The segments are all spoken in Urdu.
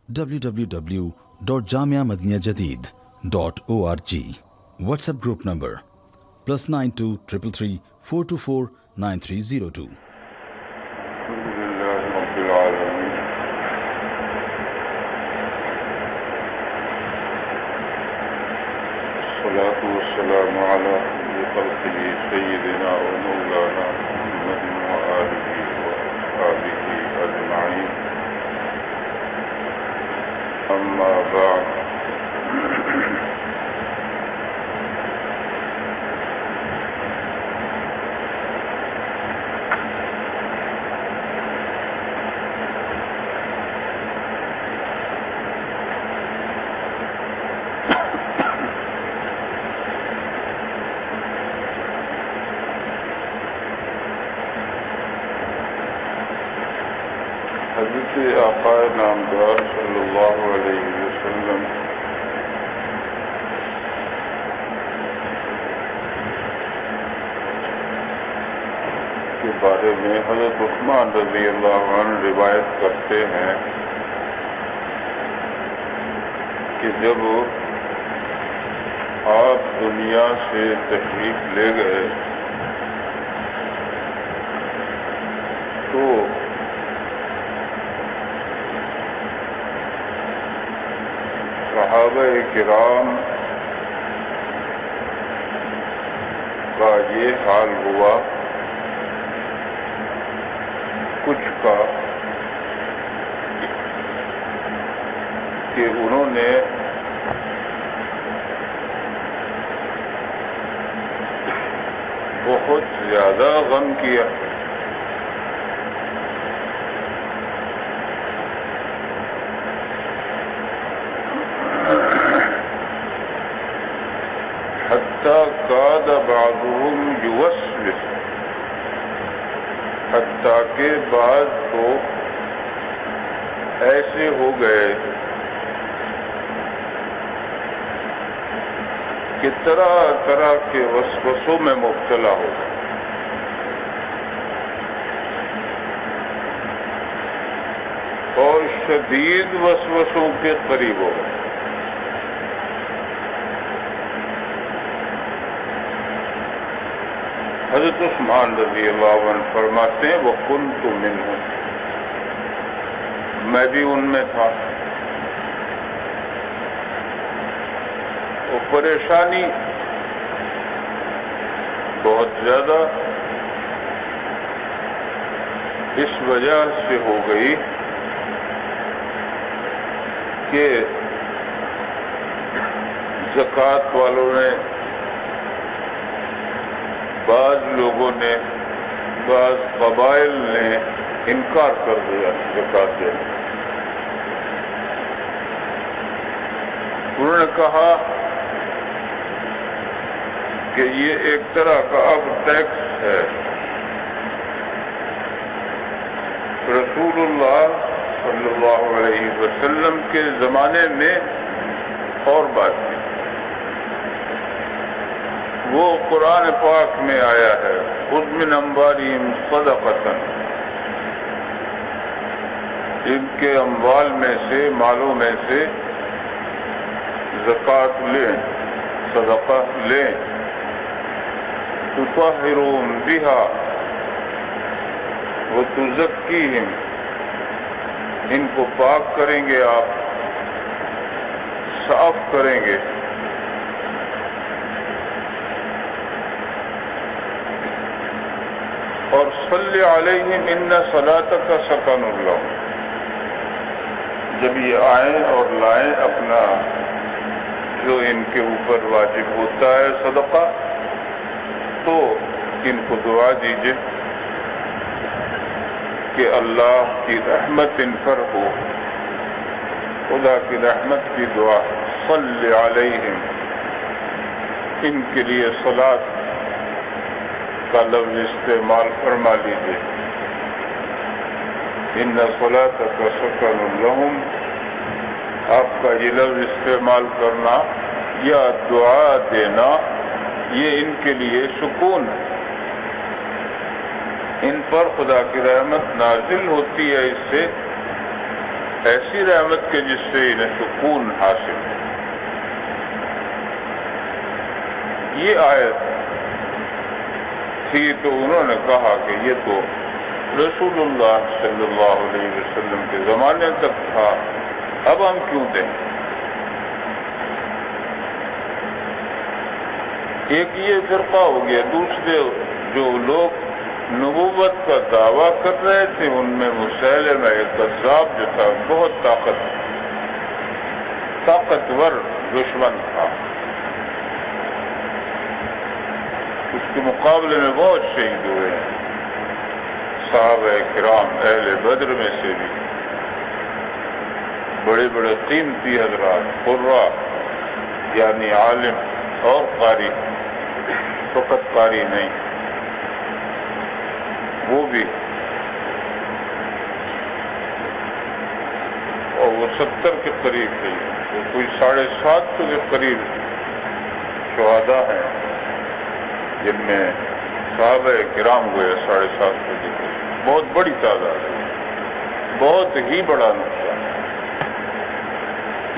www.jamiamadiniyajadid.org. WhatsApp group number +92 333 424 9302. الحمدللہ رب العالمین الصلاة والسلام على خلقه سيدنا ومولانا محمد وآله وصحبه أجمعين أما بعد حضرت آقا نامدار صلی اللہ علیہ وسلم کے بارے میں حضرت عثمان رضی اللہ عنہ روایت کرتے ہیں کہ جب آپ دنیا سے تشریف لے گئے تو صحابہ کرام کا یہ حال ہوا کچھ کا کہ انہوں نے بہت زیادہ غم کیا حتیٰ کاد بعضهم یوسوس، حتیٰ کہ بعض تو ایسے ہو گئے کہ طرح طرح کے وسوسوں میں مبتلا ہو گئے، اور شدید وسوسوں کے قریب ہو گئے۔ حضرت عثمان رضی اللہ عنہ فرماتے ہیں وَكُنْتُ مِنْهُمْ، میں بھی ان میں تھا۔ وہ پریشانی بہت زیادہ اس وجہ سے ہو گئی کہ زکوٰۃ والوں نے، بعض لوگوں نے، بعض قبائل نے انکار کر دیا زکوٰۃ دینے۔ انہوں نے کہا کہ یہ ایک طرح کا اب ٹیکس ہے۔ رسول اللہ صلی اللہ علیہ وسلم کے زمانے میں اور بات تھی، وہ قرآن پاک میں آیا ہے خذ من اموالہم صدقۃ، ان کے اموال میں سے، مالوں میں سے زکوٰۃ لیں، صدقہ لیں، تطہرہم بہا وتزکیہم، ان کو پاک کریں گے آپ، صاف کریں گے۔ اور صلی علیہم ان صلاتک سکن لہم، جب یہ آئیں اور لائیں اپنا جو ان کے اوپر واجب ہوتا ہے صدقہ، تو ان کو دعا دیجیے کہ اللہ کی رحمت ان پر ہو، خدا کی رحمت کی دعا۔ صلی علیہم، ان کے لیے صلاۃ کا لفظ استعمال فرما لیجیے۔ ان صلاتک سکن لہم، آپ کا یہ لفظ استعمال کرنا یا دعا دینا، یہ ان کے لیے سکون ہے، ان پر خدا کی رحمت نازل ہوتی ہے اس سے ایسی رحمت کے جس سے انہیں سکون حاصل ہے۔ یہ آیت تھی تو انہوں نے کہا کہ یہ تو رسول اللہ صلی اللہ علیہ وسلم کے زمانے تک تھا، اب ہم کیوں دیں؟ ایک یہ فرقہ ہو گیا۔ دوسرے جو لوگ نبوت کا دعویٰ کر رہے تھے ان میں مسیلمہ کذاب جو تھا بہت طاقتور دشمن تھا، اس کے مقابلے میں بہت شہید ہوئے ہیں صحابہ کرام اہل بدر میں سے بھی، بڑے بڑے قیمتی حضرات، قراء یعنی عالم اور قاری، فقط قاری نہیں، وہ بھی، اور وہ 70 کے قریب تھے، وہ کوئی 750 کے قریب شہداء ہیں جن میں صحابہ کرام ہوئے 750 کے قریب، بہت بڑی تعداد ہے، بہت ہی بڑا نقصان۔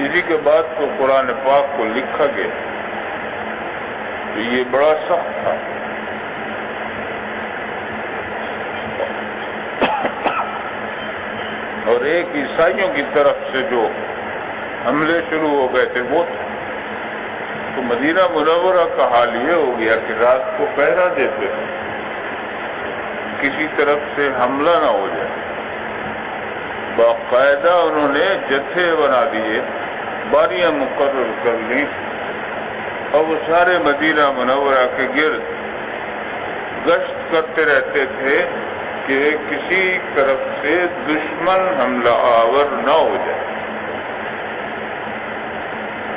اسی کے بعد تو قرآن پاک کو لکھا گیا تو یہ بڑا سخت تھا۔ اور ایک عیسائیوں کی طرف سے جو حملے شروع ہو گئے تھے وہ تو مدینہ منورہ کا حال یہ ہو گیا کہ رات کو پہرا دیتے تھے کسی طرف سے حملہ نہ ہو جائے، باقاعدہ انہوں نے جتھے بنا دیے، باریاں مقرر کر لی اور وہ سارے مدینہ منورہ کے گرد گشت کرتے رہتے تھے کہ کسی طرف سے دشمن حملہ آور نہ ہو جائے۔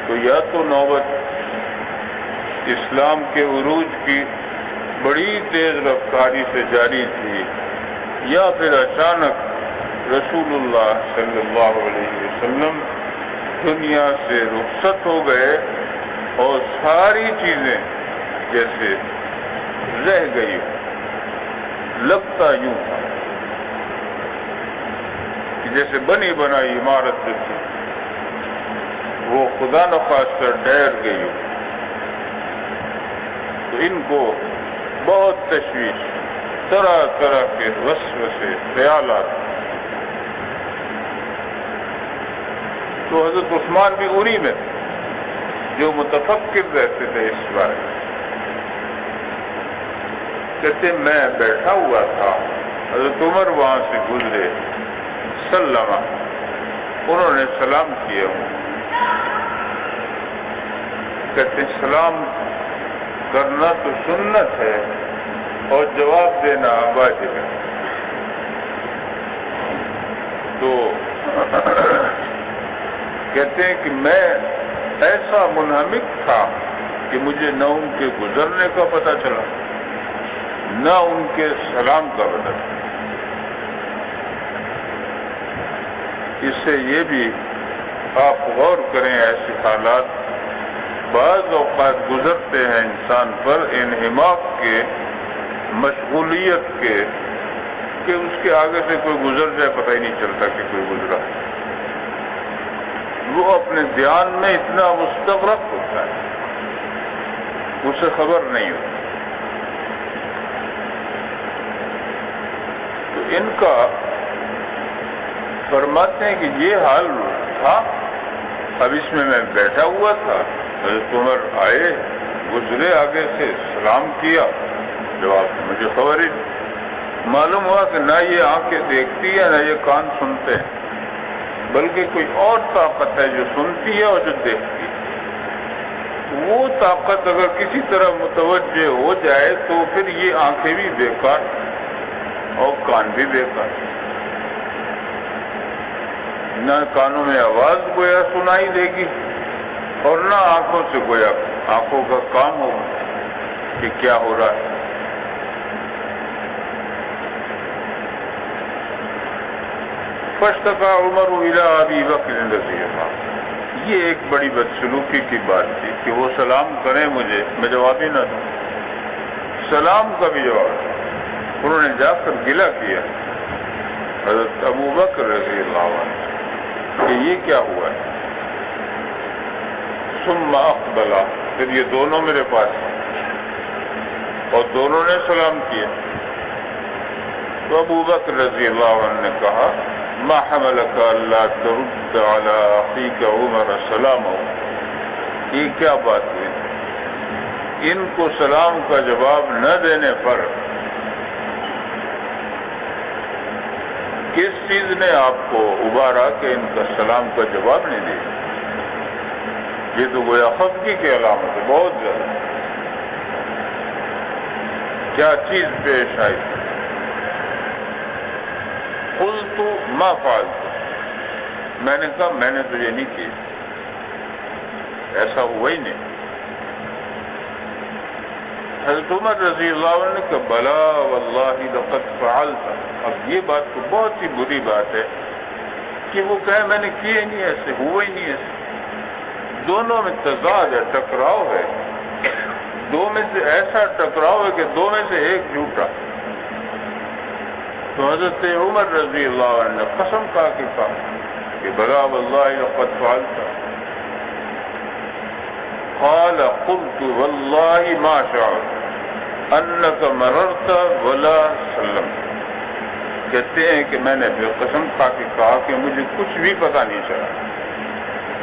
تو یا تو نوبت اسلام کے عروج کی بڑی تیز رفتاری سے جاری تھی، یا پھر اچانک رسول اللہ صلی اللہ علیہ وسلم دنیا سے رخصت ہو گئے اور ساری چیزیں جیسے رہ گئی، لگتا یوں تھا کہ جیسے بنی بنائی عمارت جو تھی وہ خدا نخواستہ ڈھیر گئی، تو ان کو بہت تشویش، طرح طرح کے وسوسے خیالات۔ تو حضرت عثمان بھی انہی میں تھے جو متفکر رہتے تھے اس بارے۔ کہتے میں بیٹھا ہوا تھا، حضرت عمر وہاں سے گزرے، سلمہ، انہوں نے سلام کیا، کہتے سلام کرنا تو سنت ہے اور جواب دینا واجب ہے۔ تو کہتے ہیں کہ میں ایسا منہمک تھا کہ مجھے نہ ان کے گزرنے کا پتہ چلا نہ ان کے سلام کا پتہ چلا۔ اس سے یہ بھی آپ غور کریں، ایسے حالات بعض اوقات گزرتے ہیں انسان پر انہماک کے، مشغولیت کے، کہ اس کے آگے سے کوئی گزر جائے پتہ ہی نہیں چلتا کہ کوئی گزرا، وہ اپنے دھیان میں اتنا مستغرق ہوتا ہے اسے خبر نہیں ہوتی۔ تو ان کا فرماتے ہیں کہ یہ حال تھا، اب اس میں بیٹھا ہوا تھا، حضرت عمر آئے، گزرے آگے سے، سلام کیا، جواب مجھے خبر ہی معلوم ہوا کہ نہ یہ آنکھیں دیکھتی ہے نہ یہ کان سنتے ہیں، بلکہ کوئی اور طاقت ہے جو سنتی ہے اور جو دیکھتی ہے۔ وہ طاقت اگر کسی طرح متوجہ ہو جائے تو پھر یہ آنکھیں بھی بیکار اور کان بھی بیکار، نہ کانوں میں آواز گویا سنائی دے گی اور نہ آنکھوں سے گویا آنکھوں کا کام ہوگا کہ کیا ہو رہا ہے۔ فاشتکا عمر الی ابی بکر رضی اللہ، یہ ایک بڑی بدسلوکی کی بات تھی کہ وہ سلام کریں مجھے، میں جواب ہی نہ دوں، سلام کا بھی جواب۔ انہوں نے جا کر گلہ کیا حضرت ابو بکر رضی اللہ عنہ، کہ یہ کیا ہوا ہے؟ ثم اقبل، پھر یہ دونوں میرے پاس اور دونوں نے سلام کیا. تو ابو بکر رضی اللہ عنہ نے کہا ما حملک الا ترد علی اخیک عمر سلامہ، یہ کیا بات ہوئی؟ ان کو سلام کا جواب نہ دینے پر کس چیز نے آپ کو ابھارا کہ ان کا سلام کا جواب نہیں دیا؟ یہ تو گویا خفگی کی علامت ہے بہت زیادہ. کیا چیز پیش آئی؟ قلت ما فعلت، میں نے کہا میں نے تو یہ نہیں کیا، ایسا ہوا ہی نہیں. حضرت عمر رضی اللہ عنہ نے کہا بلا واللہ لقد فعلت. اب یہ بات تو بہت ہی بری بات ہے کہ وہ کہے میں نے کیے ہی نہیں، ایسے ہوا ہی نہیں. ایسے دونوں میں تضاد ہے، ٹکراؤ ہے، دو میں سے ایسا ٹکراؤ ہے کہ دو میں سے ایک جھوٹا. تو حضرت عمر رضی اللہ عنہ نے قسم کھا کے کہا کہ بلا واللہ لقد فعلت. قال قلت واللہ ما شعرت انک مررت ولا سلمت. کہتے ہیں کہ میں نے بے قسم کھا کے کہا کہ مجھے کچھ بھی پتہ نہیں چلا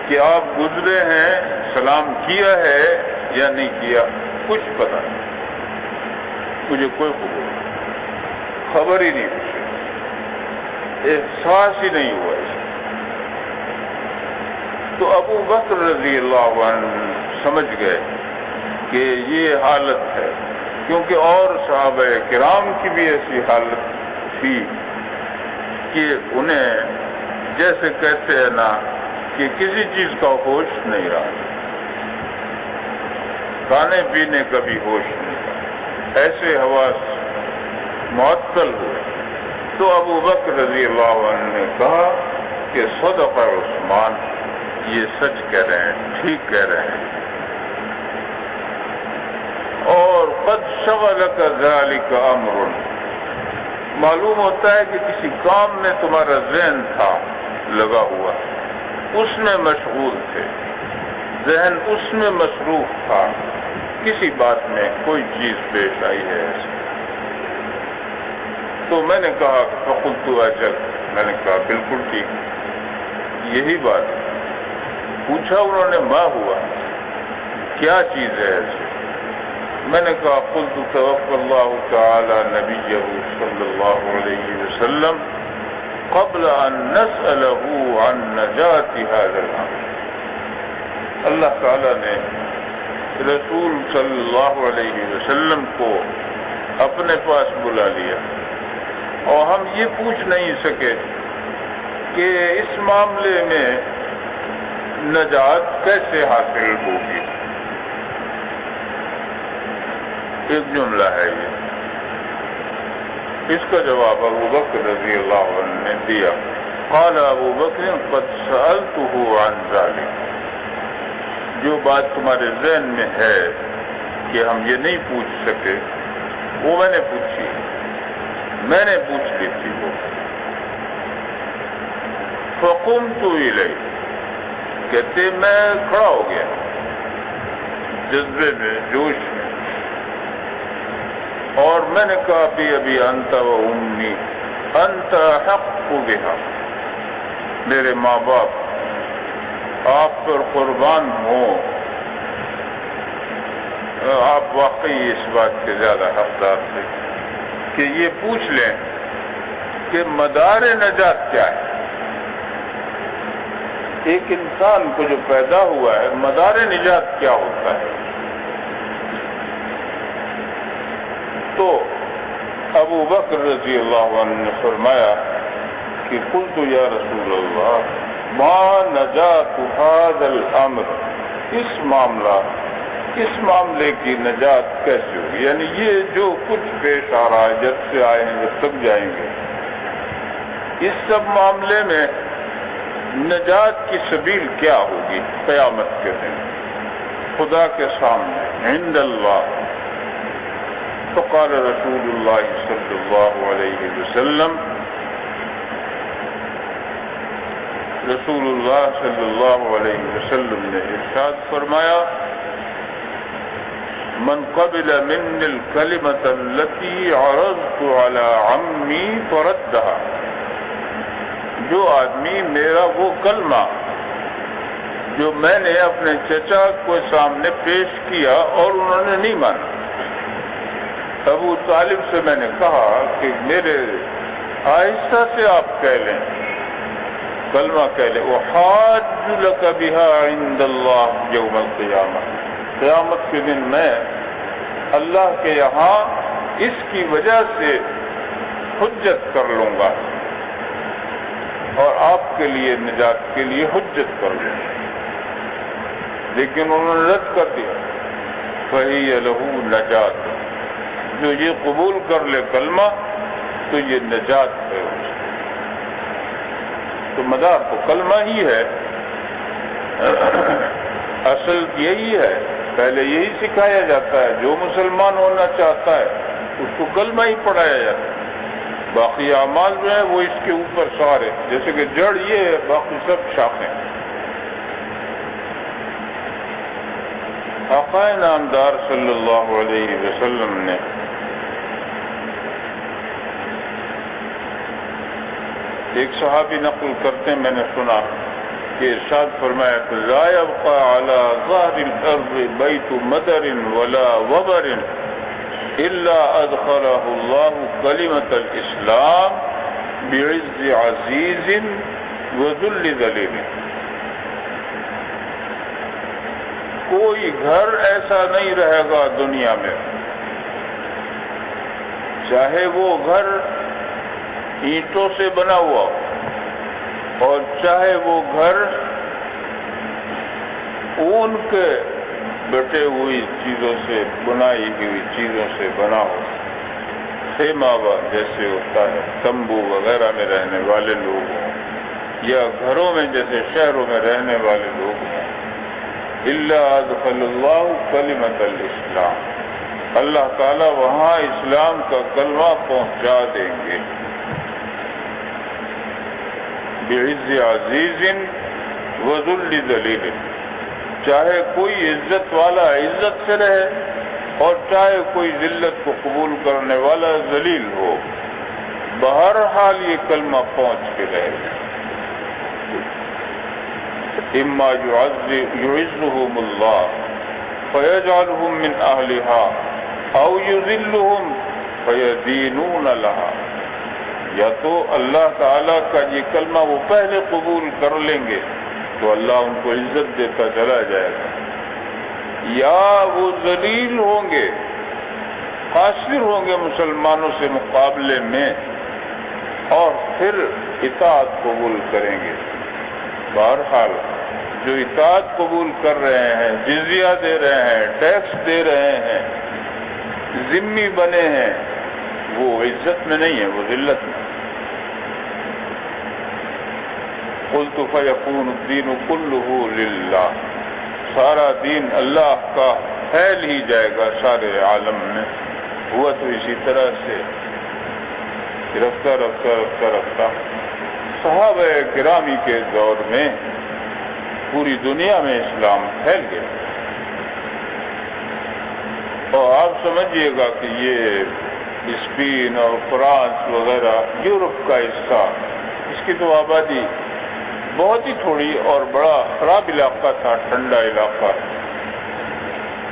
کہ آپ گزرے ہیں، سلام کیا ہے یا نہیں کیا، کچھ پتہ نہیں، مجھے کوئی خبر ہی نہیں، احساس ہی نہیں ہوا. تو ابو بکر رضی اللہ عنہ سمجھ گئے کہ یہ حالت ہے، کیونکہ اور صحابہ کرام کی بھی ایسی حالت تھی کہ انہیں جیسے کہتے ہیں نا کہ کسی چیز کا ہوش نہیں رہا، کھانے پینے کا بھی ہوش نہیں رہا، ایسے حواس معطل ہوئے. تو ابو بکر رضی اللہ عنہ نے کہا کہ صدق عثمان، یہ سچ کہہ رہے ہیں، ٹھیک کہہ رہے ہیں. اور قد شغلک ذلک امر، معلوم ہوتا ہے کہ کسی کام میں تمہارا ذہن تھا لگا ہوا، اس میں مشغول تھے، ذہن اس میں مصروف تھا، کسی بات میں کوئی چیز پیش آئی ہے. تو میں نے کہا فقلت اجل، میں نے کہا بالکل ٹھیک، یہی بات. پوچھا انہوں نے ما ہوا، کیا چیز ہے ایسی؟ میں نے کہا قلت توفى اللہ تعالی نبیہ صلی اللہ علیہ وسلم قبل ان نسأله عن نجات هذا الامر. اللہ تعالی نے رسول صلی اللہ علیہ وسلم کو اپنے پاس بلا لیا اور ہم یہ پوچھ نہیں سکے کہ اس معاملے میں نجات کیسے حاصل ہوگی. ایک جملہ ہے یہ، اس کا جواب ابو بکر رضی اللہ عنہ نے دیا. قال ابو بکر قد سألته عن ذلك، جو بات تمہارے ذہن میں ہے کہ ہم یہ نہیں پوچھ سکے وہ میں نے پوچھی، میں نے پوچھ لی تھی وہ. فقمت الیہ، کہتے میں کھڑا ہو گیا جذبے میں، جوش میں، اور میں نے کہا ابھی انت و امی انت حق بہا، میرے ماں باپ آپ پر قربان ہوں، آپ واقعی اس بات کے زیادہ حقدار تھے کہ یہ پوچھ لیں کہ مدار نجات کیا ہے. ایک انسان کو جو پیدا ہوا ہے مدار نجات کیا ہوتا ہے؟ تو ابو بکر رضی اللہ عنہ نے فرمایا کہ قلت یا رسول اللہ ما نجات هذا الامر، اس معاملے کی نجات کیسے ہوگی؟ یعنی یہ جو کچھ پیش آ رہا ہے، جب سے آئے ہیں جب تک جائیں گے، اس سب معاملے میں نجات کی سبیل کیا ہوگی قیامت کے دن خدا کے سامنے عند اللہ؟ فقال رسول اللہ صلی اللہ علیہ وسلم، رسول اللہ صلی اللہ علیہ وسلم نے ارشاد فرمایا من قبل منی الکلمۃ التی عرضت علی عمی فردها، جو آدمی میرا وہ کلمہ جو میں نے اپنے چچا کو سامنے پیش کیا اور انہوں نے نہیں مانا، ابو طالب سے میں نے کہا کہ میرے آہستہ سے آپ کہہ لیں، کلمہ کہہ لیں، وحاج لک بہا عند اللہ یوم القیامہ، قیامت کے دن میں اللہ کے یہاں اس کی وجہ سے حجت کر لوں گا اور آپ کے لیے نجات کے لیے حجت کر لوں گا، لیکن انہوں نے رد کر دیا، فہی لہ نجات، جو یہ قبول کر لے کلمہ تو یہ نجات ہے، تو مدار تو کلمہ ہی ہے، اصل یہی ہے، پہلے یہی سکھایا جاتا ہے، جو مسلمان ہونا چاہتا ہے اس کو کلمہ ہی پڑھایا جاتا ہے، باقی اعمال جو ہیں وہ اس کے اوپر سارے، جیسے کہ جڑ یہ ہے، باقی سب شاخیں۔ آقا نامدار صلی اللہ علیہ وسلم نے ایک صحابی نقل کرتے ہیں، میں نے سنا کہ ارشاد فرمایا کہ لا يبقى على ظهر الارض بيت مدر ولا وبر الا ادخله الله كلمة الاسلام بعز عزيز وذل ذليل، کوئی گھر ایسا نہیں رہے گا دنیا میں، چاہے وہ گھر اینٹوں سے بنا ہوا اور چاہے وہ گھر اون کے بٹے ہوئی چیزوں سے بنائی ہوئی چیزوں سے بنا ہو، خیمہ جیسے ہوتا ہے، تمبو وغیرہ میں رہنے والے لوگ ہوں یا گھروں میں جیسے شہروں میں رہنے والے لوگ ہوں، الا ادخل اللہ کلمۃ الاسلام، اللہ تعالیٰ وہاں اسلام کا کلمہ پہنچا دیں گے، بعز عزیز وذل ذلیل، چاہے کوئی عزت والا عزت سے رہے اور چاہے کوئی ذلت کو قبول کرنے والا ذلیل ہو، بہرحال یہ کلمہ پہنچ کے رہے گا، اما يعزهم اللہ فيجعلهم من اہلها او يذلهم فيدينون لها، یا تو اللہ تعالیٰ کا یہ کلمہ وہ پہلے قبول کر لیں گے تو اللہ ان کو عزت دیتا چلا جائے گا، یا وہ ذلیل ہوں گے، قاصر ہوں گے مسلمانوں سے مقابلے میں اور پھر اطاعت قبول کریں گے۔ بہرحال جو اطاعت قبول کر رہے ہیں، جزیہ دے رہے ہیں، ٹیکس دے رہے ہیں، ذمہ بنے ہیں، وہ عزت میں نہیں ہے، وہ ذلت میں۔ قلت فیکون الدین کلہ للہ، سارا دین اللہ کا پھیل ہی جائے گا سارے عالم میں۔ ہوا تو اسی طرح سے رفتہ رفتہ رفتہ رفتہ صحابہ کرامی کے دور میں پوری دنیا میں اسلام پھیل گیا، اور آپ سمجھیے گا کہ یہ اسپین اور فرانس وغیرہ یورپ کا حصہ، اس کی تو آبادی بہت ہی تھوڑی اور بڑا خراب علاقہ تھا، ٹھنڈا علاقہ،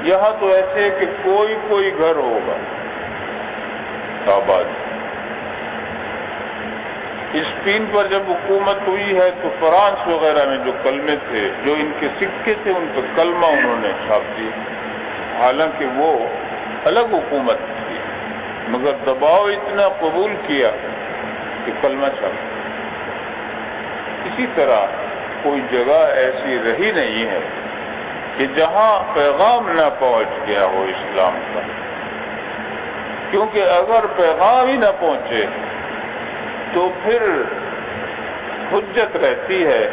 یہاں تو ایسے کہ کوئی گھر ہوگا آباد۔ اسپین پر جب حکومت ہوئی ہے تو فرانس وغیرہ میں جو کلمے تھے، جو ان کے سکے تھے، ان پر کلمہ انہوں نے چھاپ دی، حالانکہ وہ الگ حکومت تھی، مگر دباؤ اتنا قبول کیا کہ کلمہ چھپ۔ اسی طرح کوئی جگہ ایسی رہی نہیں ہے کہ جہاں پیغام نہ پہنچ گیا ہو اسلام کا، کیونکہ اگر پیغام ہی نہ پہنچے تو پھر حجت رہتی ہے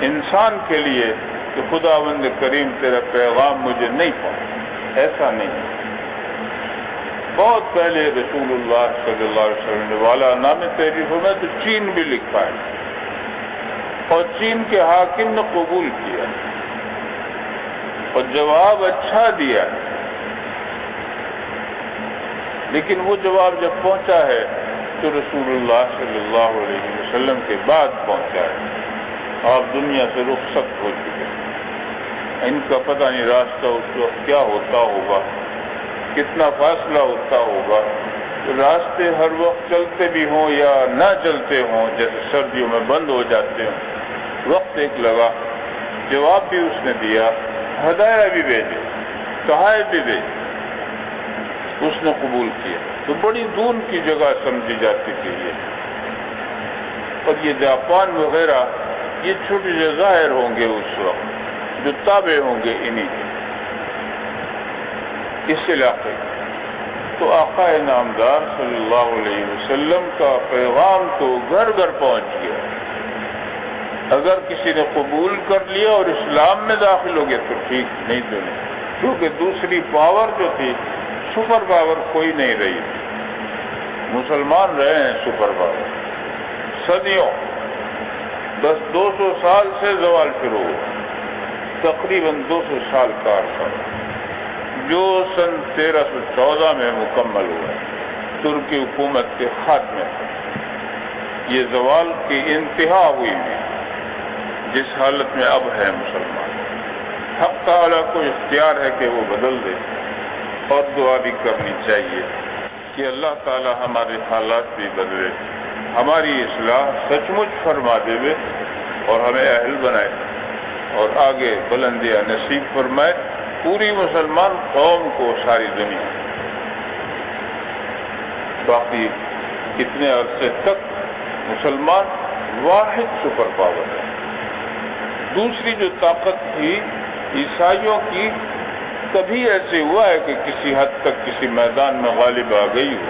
انسان کے لیے کہ خداوند کریم تیرا پیغام مجھے نہیں پہنچا، ایسا نہیں۔ بہت پہلے رسول اللہ صلی اللہ علیہ وسلم نے والا نام تحریف میں تو چین بھی لکھا ہے، اور چین کے حاکم نے قبول کیا اور جواب اچھا دیا، لیکن وہ جواب جب پہنچا ہے تو رسول اللہ صلی اللہ علیہ وسلم کے بعد پہنچا ہے، آپ دنیا سے رخصت ہو چکے ہیں۔ ان کا پتہ نہیں راستہ اس وقت کیا ہوتا ہوگا، کتنا فاصلہ ہوتا ہوگا، راستے ہر وقت چلتے بھی ہوں یا نہ چلتے ہوں، جیسے سردیوں میں بند ہو جاتے ہوں۔ وقت ایک لگا، جواب بھی اس نے دیا، ہدایہ بھی بھیجے، تحائف بھی بھیجے، اس نے قبول کیا۔ تو بڑی دور کی جگہ سمجھی جاتی تھی یہ، اور یہ جاپان وغیرہ یہ چھوٹے جزائر ہوں گے اس وقت جو تابع ہوں گے انہی اس علاقے۔ تو آقا نامدار صلی اللہ علیہ وسلم کا پیغام تو گھر گھر پہنچ گیا۔ اگر کسی نے قبول کر لیا اور اسلام میں داخل ہو گیا تو ٹھیک، نہیں تو نہیں، کیونکہ دوسری پاور جو تھی، سپر پاور کوئی نہیں رہی، مسلمان رہے ہیں سپر پاور صدیوں، 200 سال سے زوال شروع ہوا، تقریباً 200 سال کا عرصہ جو سن 1314 میں مکمل ہوا ترکی حکومت کے خاتمے سے۔ یہ زوال کی انتہا ہوئی ہے جس حالت میں اب ہے مسلمان۔ حق تعالیٰ کو اختیار ہے کہ وہ بدل دے، اور دعا بھی کرنی چاہیے کہ اللہ تعالیٰ ہمارے حالات بھی بدلے، ہماری اصلاح سچ مچ فرما دے اور ہمیں اہل بنائے اور آگے بلندیاں نصیب فرمائے پوری مسلمان قوم کو، ساری دنیا۔ باقی کتنے عرصے تک مسلمان واحد سپر پاور ہے۔ دوسری جو طاقت تھی عیسائیوں کی، کبھی ایسے ہوا ہے کہ کسی حد تک کسی میدان میں غالب آ گئی ہو،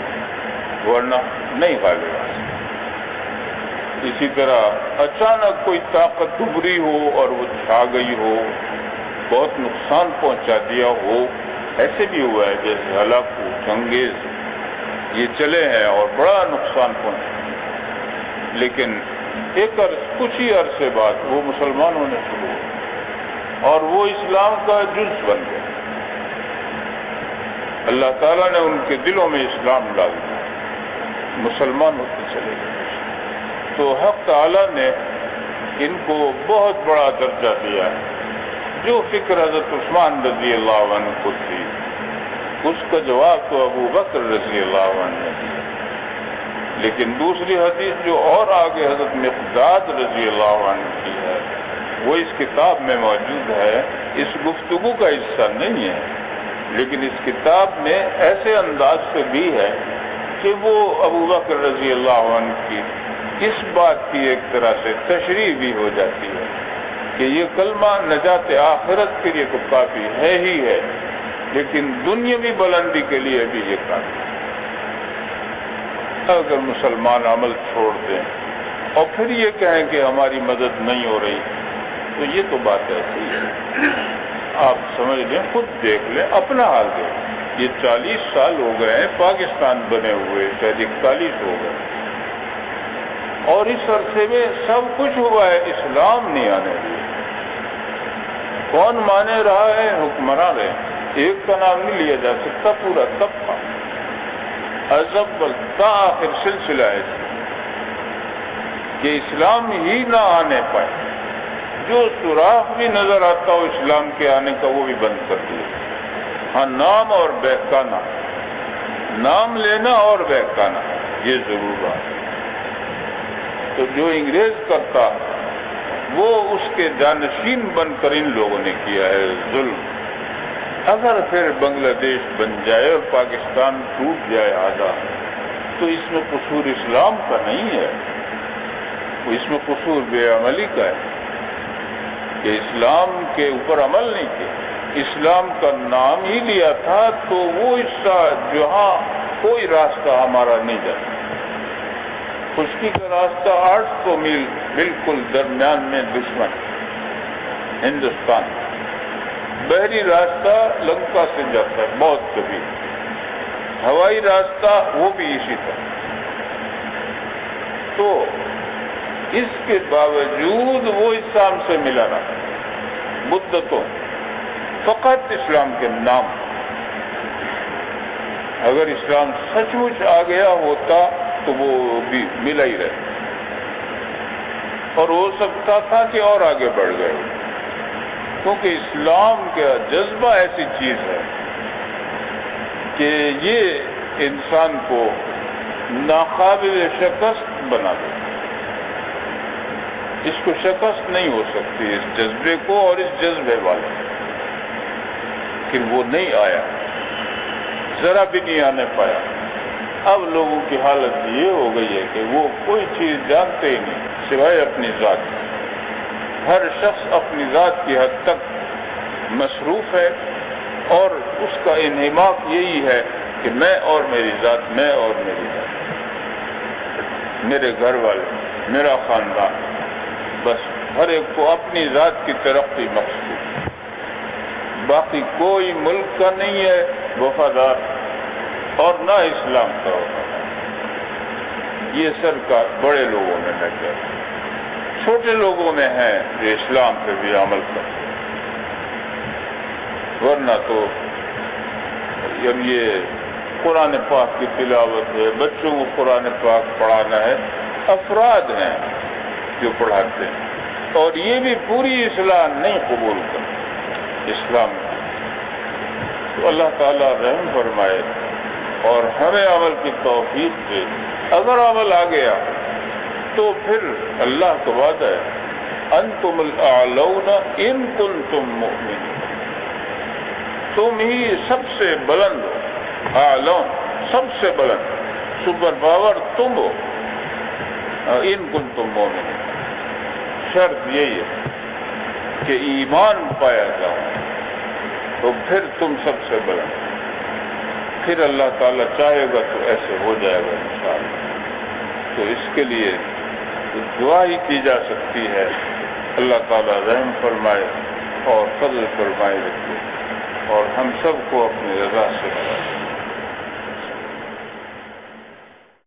ورنہ نہیں غالب آ سکتی۔ اسی طرح اچانک کوئی طاقت ابھری ہو اور وہ چھا گئی ہو، بہت نقصان پہنچا دیا ہو، ایسے بھی ہوا ہے، جیسے ہلاکو، چنگیز، یہ چلے ہیں اور بڑا نقصان پہنچا، لیکن کچھ ہی عرصے بعد وہ مسلمان ہونے شروع ہوئے اور وہ اسلام کا جز بن گئے۔ اللہ تعالیٰ نے ان کے دلوں میں اسلام ڈال دیا، مسلمان ہوتے چلے گئے۔ تو حق تعالیٰ نے ان کو بہت بڑا درجہ دیا ہے۔ جو فکر حضرت عثمان رضی اللہ عنہ کو تھی، اس کا جواب تو ابو بکر رضی اللہ عنہ نے دیا، لیکن دوسری حدیث جو اور آگے حضرت مقداد رضی اللہ عنہ کی ہے، وہ اس کتاب میں موجود ہے، اس گفتگو کا حصہ نہیں ہے، لیکن اس کتاب میں ایسے انداز سے بھی ہے کہ وہ ابو بکر رضی اللہ عنہ کی اس بات کی ایک طرح سے تشریح بھی ہو جاتی ہے کہ یہ کلمہ نجات آخرت کے لیے تو کافی ہے ہی ہے، لیکن دنیاوی بلندی کے لیے بھی یہ کافی ہے۔ اگر مسلمان عمل چھوڑ دیں اور پھر یہ کہیں کہ ہماری مدد نہیں ہو رہی، تو یہ تو بات ایسی ہے۔ آپ سمجھ لیں، خود دیکھ لیں، اپنا حال دیکھ، یہ 40 سال ہو گئے ہیں پاکستان بنے ہوئے، شاید 41 ہو گئے، اور اس عرصے میں سب کچھ ہوا ہے، اسلام نہیں آنے دیا۔ کون مانے رہا ہے؟ حکمران رہے، ایک کا نام نہیں لیا جا سکتا، پورا طبقہ ازب تا آخر سلسلہ ہے کہ اسلام ہی نہ آنے پائے، جو سوراخ بھی نظر آتا ہو اسلام کے آنے کا وہ بھی بند کر دیا۔ ہاں، نام اور بہکانا، نام لینا اور بہکانا، یہ ضرور بات ہے۔ تو جو انگریز کرتا وہ اس کے جانشین بن کر ان لوگوں نے کیا ہے ظلم۔ اگر پھر بنگلہ دیش بن جائے اور پاکستان ٹوٹ جائے آدھا، تو اس میں قصور اسلام کا نہیں ہے، اس میں قصور بے عملی کا ہے کہ اسلام کے اوپر عمل نہیں کیا، اسلام کا نام ہی لیا تھا تو وہ حصہ جہاں کوئی راستہ ہمارا نہیں جاتا، خشکی کا راستہ 800 میل بالکل درمیان میں دشمن ہندوستان، بحری راستہ لنکا سے جاتا ہے بہت کبھی، ہوائی راستہ وہ بھی اسی طرح۔ تو اس کے باوجود وہ اسلام سے ملا نہ، مدتوں فقط اسلام کے نام۔ اگر اسلام سچ مچ آ گیا ہوتا تو وہ بھی ملا ہی رہے، اور ہو سکتا تھا کہ اور آگے بڑھ گئے، کیونکہ اسلام کا جذبہ ایسی چیز ہے کہ یہ انسان کو ناقابل شکست بنا دے، اس کو شکست نہیں ہو سکتی، اس جذبے کو اور اس جذبے والے، کہ وہ نہیں آیا، ذرا بھی نہیں آنے پایا۔ اب لوگوں کی حالت یہ ہو گئی ہے کہ وہ کوئی چیز جانتے ہی نہیں سوائے اپنی ذات کی۔ ہر شخص اپنی ذات کی حد تک مصروف ہے، اور اس کا انہماک یہی ہے کہ میں اور میری ذات، میں اور میری ذات، میرے گھر والے، میرا خاندان، بس ہر ایک کو اپنی ذات کی ترقی مقصود، باقی کوئی ملک کا نہیں ہے وفادار، اور نہ اسلام کا وفادار۔ یہ سرکار بڑے لوگوں میں لگ گیا، چھوٹے لوگوں میں ہے جو اسلام پہ بھی عمل کرتے، ورنہ تو جب یہ قرآن پاک کی تلاوت ہے، بچوں کو قرآن پاک پڑھانا ہے، افراد ہیں جو پڑھاتے ہیں، اور یہ بھی پوری اصلاح نہیں قبول کرتے اسلام کی۔ تو اللہ تعالیٰ رحم فرمائے اور ہمیں عمل کی توفیق دے۔ اگر عمل آ گیا تو پھر اللہ کا وعدہ ہے، انتم الاعلون ان کنتم مؤمنین، تم ہی سب سے بلند ہو، اعلون سب سے بلند، سپر پاور تم ہو، ان کنتم مؤمنین۔ شرط یہی ہے کہ ایمان پایا جاؤ، تو پھر تم سب سے بلند، پھر اللہ تعالیٰ چاہے گا تو ایسے ہو جائے گا انشاءاللہ۔ تو اس کے لیے دعا ہی کی جا سکتی ہے، اللہ تعالیٰ رحم فرمائے اور فضل فرمائے رکھے، اور ہم سب کو اپنی رضا سے